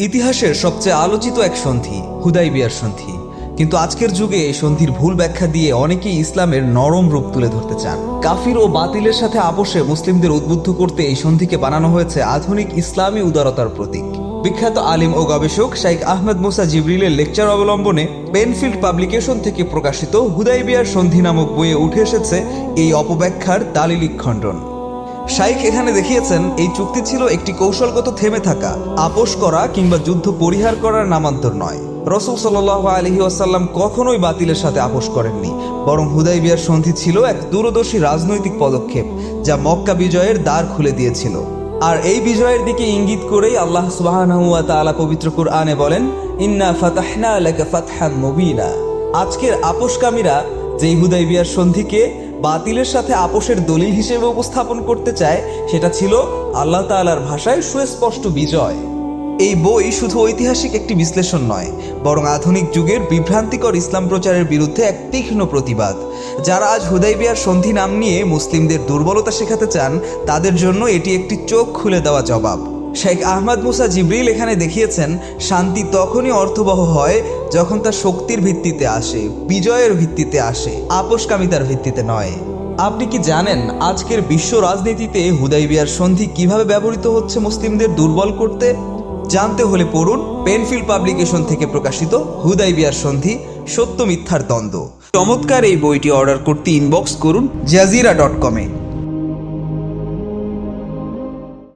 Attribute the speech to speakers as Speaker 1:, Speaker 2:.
Speaker 1: ইতিহাসের সবচেয়ে আলোচিত এক সন্ধি হুদাইবিয়ার সন্ধি। কিন্তু আজকের যুগে এই সন্ধির ভুল ব্যাখ্যা দিয়ে অনেকেই ইসলামের নরম রূপ তুলে ধরতে চান। কাফির ও বাতিলের সাথে আপোষে মুসলিমদের উদ্বুদ্ধ করতে এই সন্ধিকে বানানো হয়েছে আধুনিক ইসলামী উদারতার প্রতীক। বিখ্যাত আলিম ও গবেষক শাইখ আহমেদ মুসা জিবরিলের লেকচার অবলম্বনে পেনফিল্ড পাবলিকেশন থেকে প্রকাশিত হুদাইবিয়ার সন্ধি নামক বইয়ে উঠে এসেছে এই অপব্যাখ্যার দালিলিক খণ্ডন। শাইখ এখানে দেখিয়েছেন এই চুক্তি ছিল একটি কৌশলগত থেমে থাকা, আপোষ করা কিংবা যুদ্ধ পরিহার করার নামান্তর নয়। রাসূল সাল্লাল্লাহু আলাইহি ওয়াসাল্লাম কখনোই বাতিলের সাথে আপোষ করেননি, বরং হুদাইবিয়ার সন্ধি ছিল এক দূরদর্শী রাজনৈতিক পদক্ষেপ যা মক্কা বিজয়ের দ্বার খুলে দিয়েছিল। আর এই বিজয়ের দিকে ইঙ্গিত করেই আল্লাহ সুবহানাহু ওয়া তাআলা পবিত্র কুরআনে বলেন, ইন্না ফাতাহনা লাকা ফাতহাম মুবিনা। আজকের আপোষকামীরা যেই হুদাইবিয়ার সন্ধিকে বাতিলের সাথে আপোষের দলিল হিসেবে উপস্থাপন করতে চায়, সেটা ছিল আল্লাহ তাআলার ভাষায় সুস্পষ্ট বিজয়। এই বই শুধু ঐতিহাসিক একটি বিশ্লেষণ নয়, বরং আধুনিক যুগের বিভ্রান্তিকর ইসলাম প্রচারের বিরুদ্ধে এক তীক্ষ্ণ প্রতিবাদ। যারা আজ হুদাইবিয়ার সন্ধি নাম নিয়ে মুসলিমদের দুর্বলতা শেখাতে চান, তাদের জন্য এটি একটি চোখ খুলে দেওয়া জবাব। শেখ আহমদ মুসা জিবরিল এখানে দেখিয়েছেন, শান্তি তখনই অর্থবহ হয় যখন তা শক্তির ভিত্তিতে আসে, বিজয়ের ভিত্তিতে আসে, আপোষকামিতার ভিত্তিতে নয়। আপনি কি জানেন আজকের বিশ্ব রাজনীতিতে হুদাইবিয়ার সন্ধি কিভাবে ব্যবহৃত হচ্ছে মুসলিমদের দুর্বল করতে? জানতে হলে পড়ুন পেনফিল্ড পাবলিকেশন থেকে প্রকাশিত হুদাইবিয়ার সন্ধি, সত্য মিথ্যার দ্বন্দ্ব। চমৎকার এই বইটি অর্ডার করতে ইনবক্স করুন jazeera.com-এ।